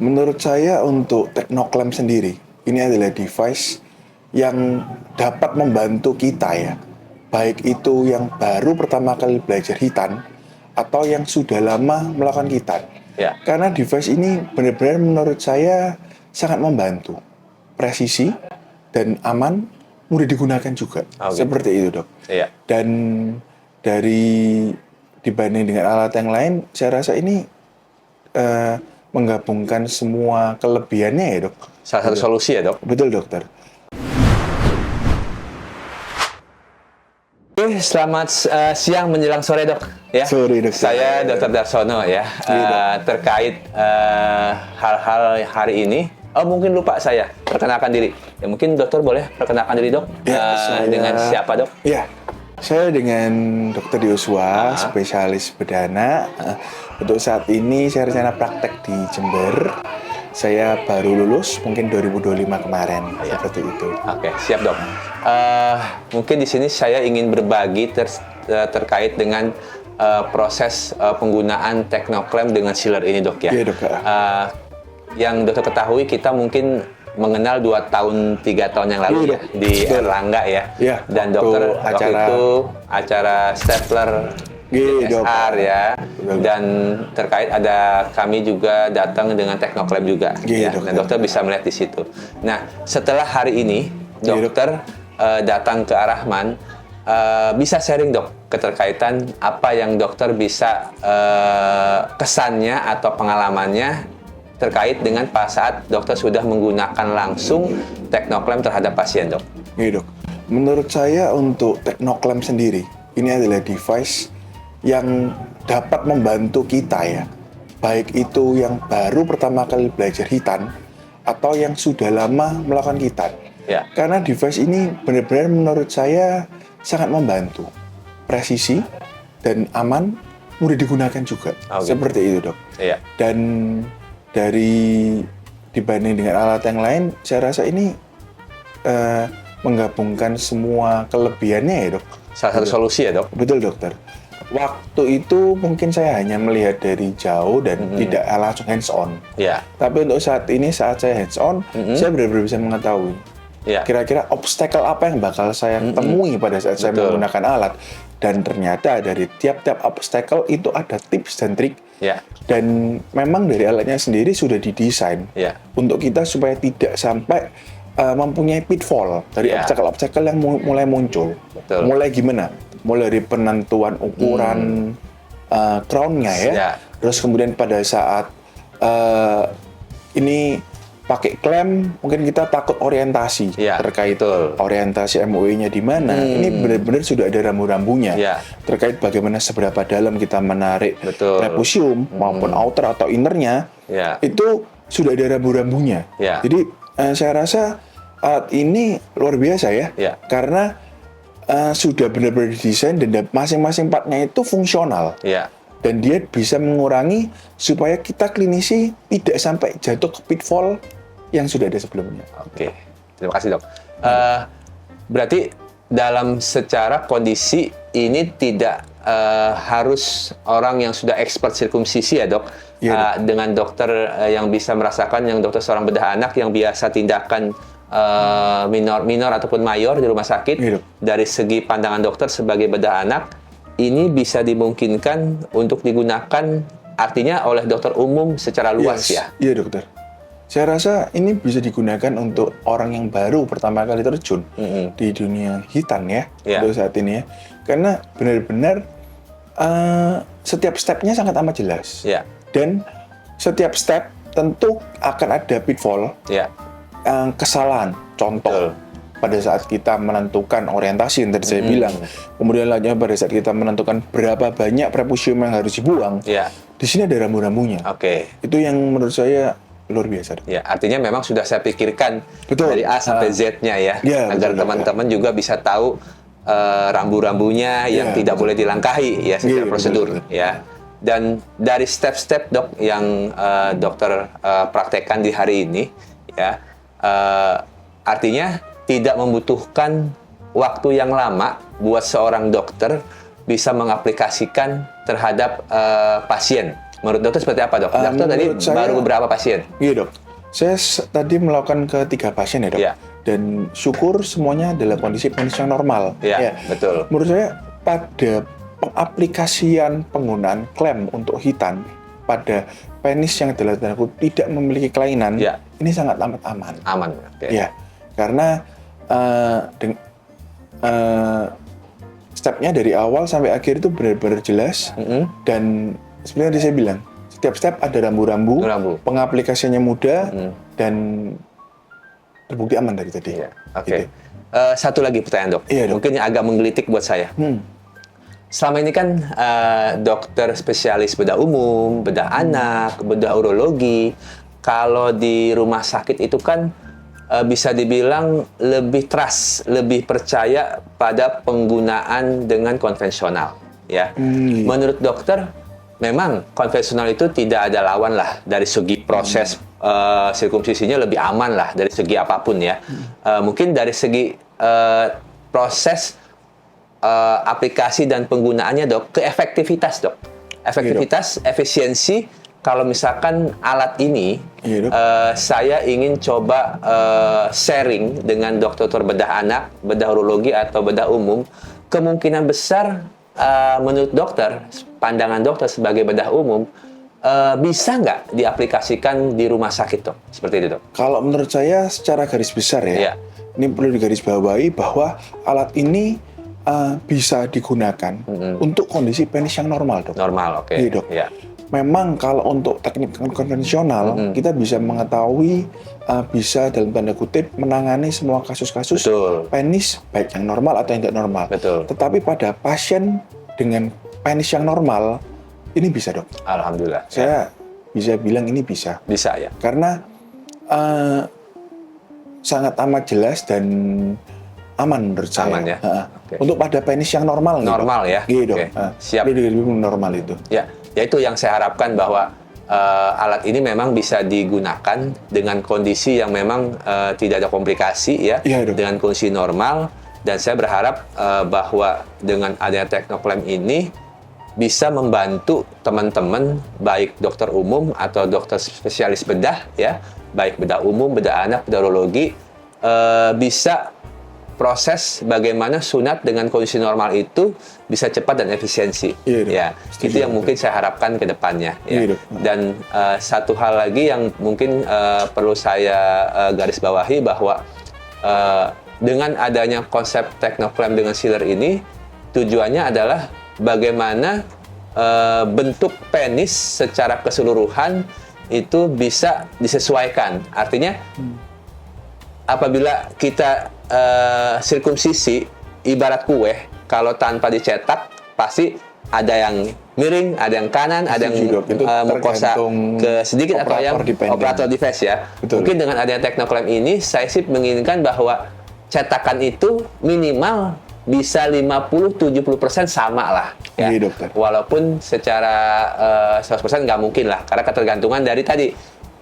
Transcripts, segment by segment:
Menurut saya untuk Technoclamp sendiri, ini adalah device yang dapat membantu kita ya. Baik itu yang baru pertama kali belajar hitan atau yang sudah lama melakukan hitan. Ya. Karena device ini benar-benar menurut saya sangat membantu. Presisi dan aman, mudah digunakan juga. Seperti itu, Dok. Iya. Dan dari dibanding dengan alat yang lain, saya rasa ini menggabungkan semua kelebihannya ya, Dok. Salah satu solusi ya, Dok. Betul, dokter. Oke, selamat siang menjelang sore, Dok. Ya. Sore, Dok. Saya Dr. Darsono ya. Terkait hal-hal hari ini. Oh, mungkin lupa saya perkenalkan diri. Ya, mungkin dokter boleh perkenalkan diri, Dok. Dengan siapa, Dok? Ya. Saya dengan Dr. Yosua, spesialis bedana. Untuk saat ini saya rencana praktek di Jember. Saya baru lulus mungkin 2025 kemarin, seperti itu. Oke, siap, Dok. Mungkin di sini saya ingin berbagi terkait dengan proses penggunaan Technoclamp dengan sealer ini, Dok ya. Iya, Dok. Yang dokter ketahui, kita mungkin mengenal 2 tahun 3 tahun yang lalu ya di Erlangga ya. Ya, dan dokter waktu itu acara stapler SR ya. Dan terkait ada kami juga datang dengan Technoclamp juga ya. Dan dokter bisa melihat di situ. Nah, setelah hari ini dokter datang ke Ar-Rahman, bisa sharing, Dok, keterkaitan apa yang dokter bisa kesannya atau pengalamannya terkait dengan pada saat dokter sudah menggunakan langsung Technoclamp terhadap pasien, Dok. Iya, Dok. Menurut saya untuk Technoclamp sendiri, ini adalah device yang dapat membantu kita ya. Baik itu yang baru pertama kali belajar hitan atau yang sudah lama melakukan hitan. Ya. Karena device ini benar-benar menurut saya sangat membantu. Presisi dan aman, mudah digunakan juga. Seperti itu, Dok. Iya. Dan dari dibanding dengan alat yang lain, saya rasa ini menggabungkan semua kelebihannya ya, Dok. Salah satu solusi ya, Dok. Betul, dokter. Waktu itu mungkin saya hanya melihat dari jauh dan tidak langsung hands on. Ya. Tapi untuk saat ini, saat saya hands on, saya benar-benar bisa mengetahui kira-kira obstacle apa yang bakal saya temui pada saat saya menggunakan alat. Dan ternyata dari tiap-tiap obstacle itu ada tips dan trik. Ya. Dan memang dari alatnya sendiri sudah didesain untuk kita supaya tidak sampai mempunyai pitfall dari obstacle-obstacle yang mulai muncul. Betul. Mulai gimana? Mulai dari penentuan ukuran crown-nya ya. Terus kemudian pada saat ini pakai klem, mungkin kita takut orientasi terkait orientasi MOE-nya di mana. Ini benar-benar sudah ada rambu-rambunya terkait bagaimana seberapa dalam kita menarik trapezium maupun outer atau innernya. Itu sudah ada rambu-rambunya. Jadi saya rasa alat ini luar biasa ya, karena sudah benar-benar didesain dan masing-masing partnya itu fungsional. Dan dia bisa mengurangi supaya kita klinisi tidak sampai jatuh ke pitfall yang sudah ada sebelumnya. Oke, terima kasih, Dok. Berarti dalam secara kondisi ini tidak harus orang yang sudah expert sirkumsisi ya, Dok? Dengan dokter yang bisa merasakan, yang dokter seorang bedah anak yang biasa tindakan minor ataupun mayor di rumah sakit. Dari segi pandangan dokter sebagai bedah anak, ini bisa dimungkinkan untuk digunakan artinya oleh dokter umum secara luas ya? Iya, dokter. Saya rasa ini bisa digunakan untuk orang yang baru pertama kali terjun di dunia hitan ya, untuk saat ini ya. Karena benar-benar setiap stepnya sangat amat jelas. Dan setiap step tentu akan ada pitfall, kesalahan. Contoh, pada saat kita menentukan orientasi yang tadi saya bilang, kemudian lainnya pada saat kita menentukan berapa banyak prepusium yang harus dibuang, di sini ada rambu-rambunya. Itu yang menurut saya luar biasa. Ya, artinya memang sudah saya pikirkan dari A sampai Z-nya ya, agar teman-teman juga bisa tahu rambu-rambunya yang tidak boleh dilangkahi ya secara prosedur ya. Dan dari step-step, Dok, yang dokter praktekkan di hari ini ya, artinya tidak membutuhkan waktu yang lama buat seorang dokter bisa mengaplikasikan terhadap pasien. Menurut dokter seperti apa, Dok? Dokter tadi baru beberapa pasien? Iya, Dok. Saya tadi melakukan ke 3 pasien ya, Dok. Ya. Dan syukur semuanya adalah kondisi penis yang normal. Ya, betul. Menurut saya pada pengaplikasian penggunaan klem untuk hitan pada penis yang dalam tanda kutip tidak memiliki kelainan, ini sangat amat aman. Aman, oke. Ya, karena stepnya dari awal sampai akhir itu benar-benar jelas, dan sebenarnya saya bilang setiap step ada rambu-rambu, pengaplikasiannya mudah, dan terbukti aman dari tadi. Oke. Gitu. Satu lagi pertanyaan, Dok. Iya, Dok. Mungkin yang agak menggelitik buat saya. Selama ini kan dokter spesialis bedah umum, bedah anak, bedah urologi, kalau di rumah sakit itu kan bisa dibilang lebih trust, lebih percaya pada penggunaan dengan konvensional. Ya. Menurut dokter, memang konvensional itu tidak ada lawan lah dari segi proses sirkumsisinya, lebih aman lah dari segi apapun ya. Mungkin dari segi proses aplikasi dan penggunaannya, Dok, ke efektivitas, Dok. Efektivitas, efisiensi, kalau misalkan alat ini saya ingin coba sharing dengan dokter bedah anak, bedah urologi atau bedah umum, kemungkinan besar menurut dokter, pandangan dokter sebagai bedah umum, bisa nggak diaplikasikan di rumah sakit, Dok? Seperti itu, Dok. Kalau menurut saya secara garis besar ya, ini perlu digarisbawahi bahwa alat ini bisa digunakan untuk kondisi penis yang normal, Dok. Normal, oke. Iya, Dok. Ya. Memang kalau untuk teknik konvensional, kita bisa mengetahui, bisa dalam tanda kutip menangani semua kasus-kasus penis baik yang normal atau yang tidak normal. Betul. Tetapi pada pasien dengan penis yang normal, ini bisa, Dok. Alhamdulillah. Saya bisa bilang ini bisa. Bisa ya. Karena sangat amat jelas dan aman menurut saya. Aman ya. Untuk pada penis yang normal. Normal gitu, ya. Gitu. Siap. Normal itu. Ya, itu yang saya harapkan bahwa alat ini memang bisa digunakan dengan kondisi yang memang tidak ada komplikasi ya, dengan kondisi normal. Dan saya berharap bahwa dengan adanya Technoclaim ini bisa membantu teman-teman baik dokter umum atau dokter spesialis bedah ya, baik bedah umum, bedah anak, bedah urologi, bisa proses bagaimana sunat dengan kondisi normal itu bisa cepat dan efisiensi. Ya, itu yang mungkin saya harapkan ke depannya. Ya. Dan satu hal lagi yang mungkin perlu saya garis bawahi bahwa dengan adanya konsep Technoclaim dengan sealer ini, tujuannya adalah bagaimana bentuk penis secara keseluruhan itu bisa disesuaikan. Artinya apabila kita sirkumsisi ibarat kue, kalau tanpa dicetak pasti ada yang miring, ada yang kanan, ada yang mukosa ke sedikit atau yang operator device ya. Mungkin dengan adanya Technoclaim ini, saya sih menginginkan bahwa cetakan itu minimal bisa 50-70% sama lah ya. Walaupun secara 100% nggak mungkin lah, karena ketergantungan dari tadi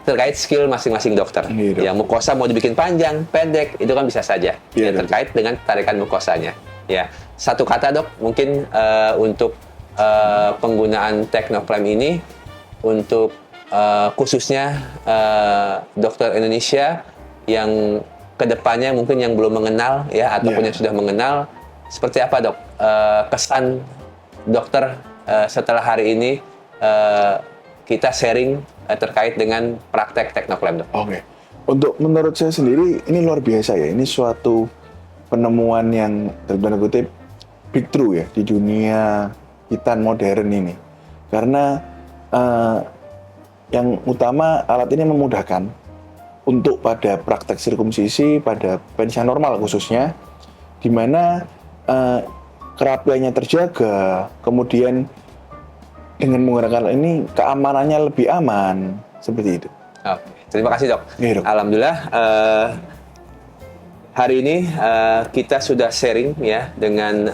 terkait skill masing-masing dokter. Ya, mukosa mau dibikin panjang, pendek, itu kan bisa saja. Ya, terkait dengan tarikan mukosanya. Ya, satu kata, Dok, mungkin untuk penggunaan Technoclaim ini untuk khususnya dokter Indonesia yang kedepannya mungkin yang belum mengenal ya, ataupun yang sudah mengenal, seperti apa, Dok, kesan dokter setelah hari ini kita sharing terkait dengan praktek Technoclaim, Dok? Oke. Untuk menurut saya sendiri ini luar biasa ya. Ini suatu penemuan yang dalam tanda kutip breakthrough ya di dunia hitan modern ini. Karena yang utama alat ini memudahkan untuk pada praktek sirkumsisi pada penis yang normal khususnya, di mana kerapiannya terjaga, kemudian dengan menggunakan ini keamanannya lebih aman, seperti itu. Oke, terima kasih, Dok. Dok. Alhamdulillah hari ini kita sudah sharing ya dengan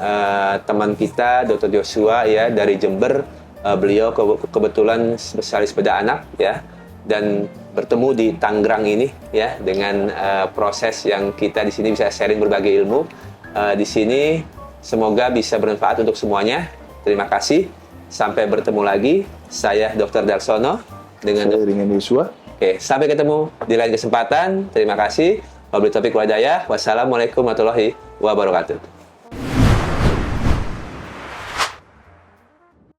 teman kita Dr. Joshua ya dari Jember. Beliau kebetulan spesialis bedah anak ya, dan bertemu di Tangerang ini ya dengan proses yang kita di sini bisa sharing berbagai ilmu. Di sini semoga bisa bermanfaat untuk semuanya. Terima kasih. Sampai bertemu lagi. Saya Dr. Darsono dengan Yuswa. Oke, sampai ketemu di lain kesempatan. Terima kasih. Wabillahi taufiq wal hidayah. Wassalamualaikum warahmatullahi wabarakatuh.